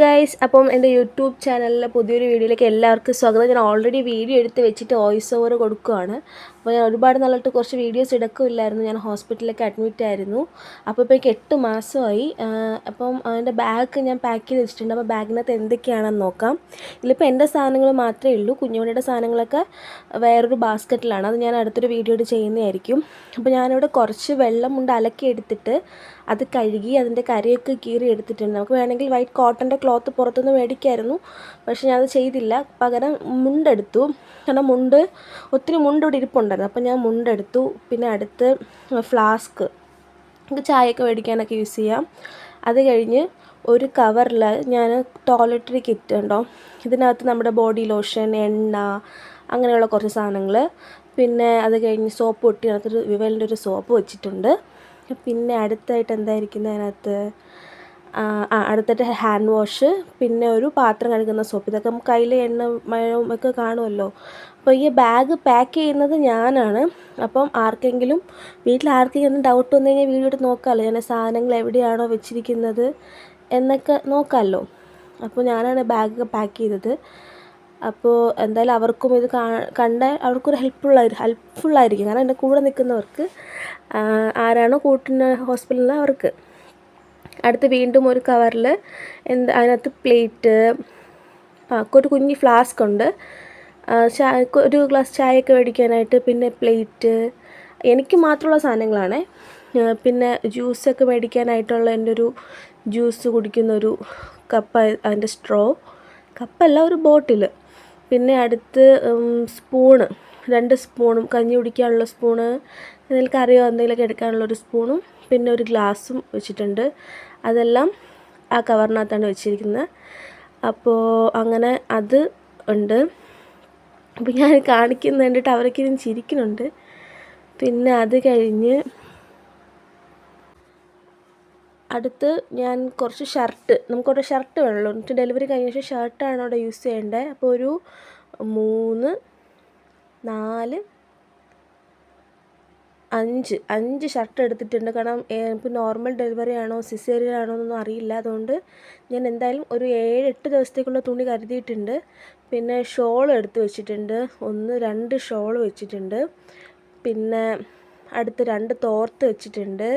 Guys, അപ്പം എൻ്റെ YouTube ചാനലിലെ പുതിയൊരു വീഡിയോയിലേക്ക് എല്ലാവർക്കും സ്വാഗതം. ഞാൻ ഓൾറെഡി വീഡിയോ എടുത്ത് വെച്ചിട്ട് വോയിസ് ഓവർ കൊടുക്കുകയാണ്. അപ്പോൾ ഞാൻ ഒരുപാട് നാളായിട്ട് കുറച്ച് വീഡിയോസ് എടുക്കില്ലായിരുന്നു. ഞാൻ ഹോസ്പിറ്റലിലേക്ക് അഡ്മിറ്റ് ആയിരുന്നു. അപ്പോൾ ഇപ്പോൾ എനിക്ക് 8 മാസമായി. അപ്പം അതിൻ്റെ ബാഗ് ഞാൻ പാക്ക് ചെയ്ത് വെച്ചിട്ടുണ്ട്. അപ്പോൾ ബാഗിനകത്ത് എന്തൊക്കെയാണെന്ന് നോക്കാം. ഇതിലിപ്പോൾ എൻ്റെ സാധനങ്ങൾ മാത്രമേ ഉള്ളൂ. കുഞ്ഞുമണിയുടെ സാധനങ്ങളൊക്കെ വേറൊരു ബാസ്ക്കറ്റിലാണ്. അത് ഞാൻ അടുത്തൊരു വീഡിയോയിൽ ചെയ്യുന്നതായിരിക്കും. അപ്പോൾ ഞാനിവിടെ കുറച്ച് വെള്ളം കൊണ്ട് അലക്കി എടുത്തിട്ട് അത് കഴുകി അതിൻ്റെ കരയൊക്കെ കീറി എടുത്തിട്ടുണ്ട്. നമുക്ക് വേണമെങ്കിൽ വൈറ്റ് കോട്ടൻ്റെ ക്ലോത്ത് പുറത്തുനിന്ന് മേടിക്കായിരുന്നു, പക്ഷേ ഞാനത് ചെയ്തില്ല. പകരം മുണ്ടെടുത്തു. കാരണം ഒത്തിരി മുണ്ട് ഇവിടെ ഇരിപ്പുണ്ടായിരുന്നു. അപ്പം ഞാൻ മുണ്ടെടുത്തു. പിന്നെ അടുത്ത് ഫ്ലാസ്ക്, നമുക്ക് ചായയൊക്കെ മേടിക്കാനൊക്കെ യൂസ് ചെയ്യാം. അത് കഴിഞ്ഞ് ഒരു കവറിൽ ഞാൻ ടോയ്ലറ്ററി കിറ്റ് ഉണ്ടോ, ഇതിനകത്ത് നമ്മുടെ ബോഡി ലോഷൻ, എണ്ണ, അങ്ങനെയുള്ള കുറച്ച് സാധനങ്ങൾ. പിന്നെ അത് കഴിഞ്ഞ് സോപ്പ് പൊട്ടി, അതിനകത്തൊരു വിവലിൻ്റെ ഒരു സോപ്പ് വെച്ചിട്ടുണ്ട്. പിന്നെ അടുത്തായിട്ട് എന്തായിരിക്കുന്നത് അതിനകത്ത്, അടുത്തായിട്ട് ഹാൻഡ് വാഷ്, പിന്നെ ഒരു പാത്രം കഴുകുന്ന സോപ്പ്. ഇതൊക്കെ നമുക്ക് കയ്യിൽ എണ്ണ മഴവും ഒക്കെ കാണുമല്ലോ. അപ്പോൾ ഈ ബാഗ് പാക്ക് ചെയ്യുന്നത് ഞാനാണ്. അപ്പം വീട്ടിൽ ആർക്കെങ്കിലും ഡൗട്ട് വന്നു കഴിഞ്ഞാൽ വീഡിയോ എടുത്ത് നോക്കാമല്ലോ, ഞാൻ സാധനങ്ങൾ എവിടെയാണോ വെച്ചിരിക്കുന്നത് എന്നൊക്കെ നോക്കാമല്ലോ. അപ്പോൾ ഞാനാണ് ബാഗ് പാക്ക് ചെയ്തത്. അപ്പോൾ എന്തായാലും അവർക്കും ഇത് കണ്ടാൽ അവർക്കൊരു ഹെൽപ്ഫുള്ളായിരിക്കും. കാരണം എൻ്റെ കൂടെ നിൽക്കുന്നവർക്ക്, ആരാണോ കൂട്ടിന് ഹോസ്പിറ്റലിൽ അവർക്ക്. അടുത്ത് വീണ്ടും ഒരു കവറിൽ അതിനകത്ത് പ്ലേറ്റ്, ഒരു കുഞ്ഞ് ഫ്ലാസ്ക് ഉണ്ട്, ഒരു ഗ്ലാസ് ചായയൊക്കെ മേടിക്കാനായിട്ട്. പിന്നെ പ്ലേറ്റ് എനിക്ക് മാത്രമുള്ള സാധനങ്ങളാണ്. പിന്നെ ജ്യൂസൊക്കെ മേടിക്കാനായിട്ടുള്ള എൻ്റെ ഒരു ജ്യൂസ് കുടിക്കുന്നൊരു കപ്പ്, അതിൻ്റെ സ്ട്രോ, കപ്പല്ല ഒരു ബോട്ടിൽ. പിന്നെ അടുത്ത് സ്പൂണ്, 2 സ്പൂണും, കഞ്ഞി കുടിക്കാനുള്ള സ്പൂണ്, എന്തെങ്കിലും കറിയോ എന്തെങ്കിലുമൊക്കെ എടുക്കാനുള്ളൊരു സ്പൂണും, പിന്നെ ഒരു ഗ്ലാസ്സും വെച്ചിട്ടുണ്ട്. അതെല്ലാം ആ കവറിനകത്താണ് വെച്ചിരിക്കുന്നത്. അപ്പോൾ അങ്ങനെ അത് ഉണ്ട്. അപ്പോൾ ഞാൻ കാണിക്കുന്നത് കണ്ടിട്ട് അവരൊക്കെ ഇരുന്ന് ചിരിക്കുന്നുണ്ട്. പിന്നെ അത് കഴിഞ്ഞ് അടുത്ത് ഞാൻ കുറച്ച് നമുക്കൊരു ഷർട്ട് വേണമല്ലോ. എന്നിട്ട് ഡെലിവറി കഴിഞ്ഞ ശേഷം ഷർട്ടാണ് അവിടെ യൂസ് ചെയ്യേണ്ടത്. അപ്പോൾ ഒരു 3, 4, 5 ഷർട്ട് എടുത്തിട്ടുണ്ട്. കാരണം ഇപ്പോൾ നോർമൽ ഡെലിവറി ആണോ സിസേറിയൻ ആണോ എന്നൊന്നും അറിയില്ല. അതുകൊണ്ട് ഞാൻ എന്തായാലും ഒരു 7-8 ദിവസത്തേക്കുള്ള തുണി കരുതിയിട്ടുണ്ട്. പിന്നെ ഷോൾ എടുത്ത് വെച്ചിട്ടുണ്ട്. 1-2 ഷോൾ വെച്ചിട്ടുണ്ട്. പിന്നെ അടുത്ത് 2 തോർത്ത് വെച്ചിട്ടുണ്ട്.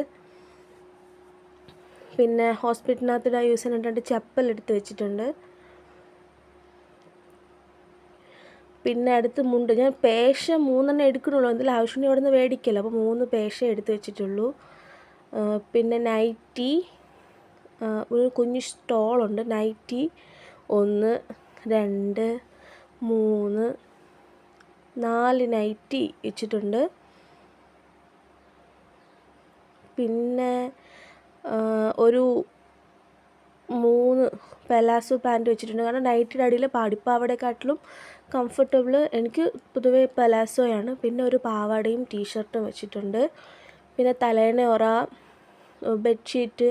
പിന്നെ ഹോസ്പിറ്റലിനകത്ത് യൂസ് ചെയ്യുന്ന 2 ചപ്പൽ എടുത്ത് വെച്ചിട്ടുണ്ട്. പിന്നെ അടുത്ത് മുണ്ട്, ഞാൻ പേശ 3 എടുക്കണുള്ളൂ. എന്തെങ്കിലും ആവശ്യമുണ്ടെങ്കിൽ അവിടെ നിന്ന് മേടിക്കല്ലോ. അപ്പോൾ 3 പേശ എടുത്ത് വെച്ചിട്ടുള്ളൂ. പിന്നെ നൈറ്റി, ഒരു കുഞ്ഞ് സ്റ്റോളുണ്ട്. നൈറ്റി 1, 2, 3, 4 നൈറ്റി വെച്ചിട്ടുണ്ട്. പിന്നെ ഒരു 3 പെലാസോ പാൻറ്റ് വെച്ചിട്ടുണ്ട്. കാരണം നൈറ്റിയുടെ അടിയിൽ പാടിപ്പാവടയെക്കാട്ടിലും കംഫർട്ടബിൾ എനിക്ക് പൊതുവേ പെലാസോയാണ്. പിന്നെ ഒരു പാവാടയും ടീഷർട്ടും വെച്ചിട്ടുണ്ട്. പിന്നെ തലേണ, ബെഡ്ഷീറ്റ്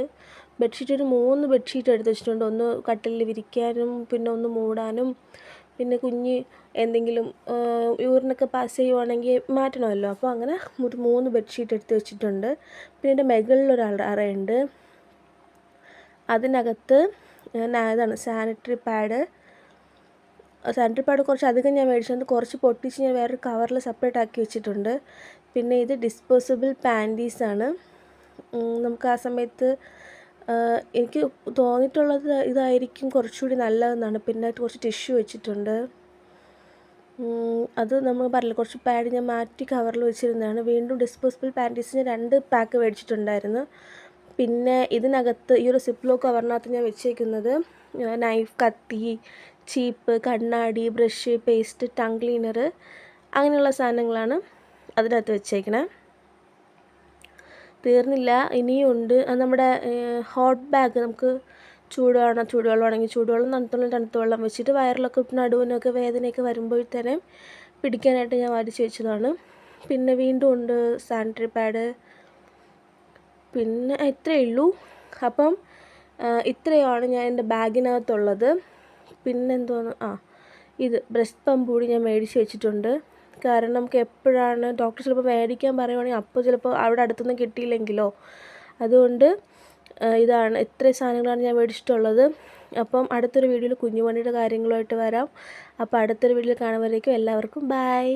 ഒരു 3 ബെഡ്ഷീറ്റ് എടുത്ത് വെച്ചിട്ടുണ്ട്. ഒന്ന് കട്ടിലിൽ വിരിക്കാനും, പിന്നെ ഒന്ന് മൂടാനും, പിന്നെ കുഞ്ഞ് എന്തെങ്കിലും യൂറിനൊക്കെ പാസ് ചെയ്യുവാണെങ്കിൽ മാറ്റണമല്ലോ. അപ്പോൾ അങ്ങനെ ഒരു 3 ബെഡ്ഷീറ്റ് എടുത്ത് വെച്ചിട്ടുണ്ട്. പിന്നെ എൻ്റെ മുകളിലൊരു അറയുണ്ട്. അതിനകത്ത് ഇതാണ് സാനിറ്ററി പാഡ് കുറച്ച് അധികം ഞാൻ മേടിച്ചത്, കുറച്ച് പൊട്ടിച്ച് ഞാൻ വേറൊരു കവറിൽ സെപ്പറേറ്റ് ആക്കി വെച്ചിട്ടുണ്ട്. പിന്നെ ഇത് ഡിസ്പോസിബിൾ പാൻറ്റീസാണ്. നമുക്ക് ആ സമയത്ത് എനിക്ക് തോന്നിയിട്ടുള്ളത് ഇതായിരിക്കും കുറച്ചുകൂടി നല്ലതെന്നാണ്. പിന്നെ കുറച്ച് ടിഷ്യൂ വെച്ചിട്ടുണ്ട്. അത് നമ്മൾ പറഞ്ഞില്ല, കുറച്ച് പാഡ് ഞാൻ മാറ്റി കവറിൽ വെച്ചിരുന്നതാണ്. വീണ്ടും ഡിസ്പോസിബിൾ പാൻറ്റീസ് ഞാൻ 2 പാക്ക് മേടിച്ചിട്ടുണ്ടായിരുന്നു. പിന്നെ ഇതിനകത്ത് ഈ ഒരു സിപ്ലോ കവറിനകത്ത് ഞാൻ വെച്ചേക്കുന്നത് നൈഫ്, കത്തി, ചീപ്പ്, കണ്ണാടി, ബ്രഷ്, പേസ്റ്റ്, ടങ് ക്ലീനർ, അങ്ങനെയുള്ള സാധനങ്ങളാണ് അതിനകത്ത് വെച്ചേക്കണേ. തീർന്നില്ല, ഇനിയും ഉണ്ട്. അത് നമ്മുടെ ഹോട്ട് ബാഗ്, നമുക്ക് ചൂടുവെള്ളമാണെങ്കിൽ ചൂടുവെള്ളം, തണുത്ത വെള്ളം വെച്ചിട്ട് വയറിലൊക്കെ നടുവിനൊക്കെ വേദനയൊക്കെ വരുമ്പോഴത്തേനെ പിടിക്കാനായിട്ട് ഞാൻ വാരിച്ച് വെച്ചതാണ്. പിന്നെ വീണ്ടും ഉണ്ട് സാനിറ്ററി പാഡ്. പിന്നെ ഇത്രയേ ഉള്ളൂ. അപ്പം ഇത്രയാണ് ഞാൻ എൻ്റെ ബാഗിനകത്തുള്ളത്. പിന്നെന്തോന്ന്, ഇത് ബ്രസ്റ്റ് പമ്പ് കൂടി ഞാൻ മേടിച്ച് വെച്ചിട്ടുണ്ട്. കാരണം നമുക്ക് എപ്പോഴാണ് ഡോക്ടർ ചിലപ്പോൾ മേടിക്കാൻ പറയുവാണെങ്കിൽ അപ്പോൾ ചിലപ്പോൾ അവിടെ അടുത്തൊന്നും കിട്ടിയില്ലെങ്കിലോ. അതുകൊണ്ട് ഇത്രയും സാധനങ്ങളാണ് ഞാൻ മേടിച്ചിട്ടുള്ളത്. അപ്പം അടുത്തൊരു വീഡിയോയിൽ കുഞ്ഞുമണിയുടെ കാര്യങ്ങളുമായിട്ട് വരാം. അപ്പോൾ അടുത്തൊരു വീഡിയോയിൽ കാണുമ്പോഴേക്കും എല്ലാവർക്കും ബൈ.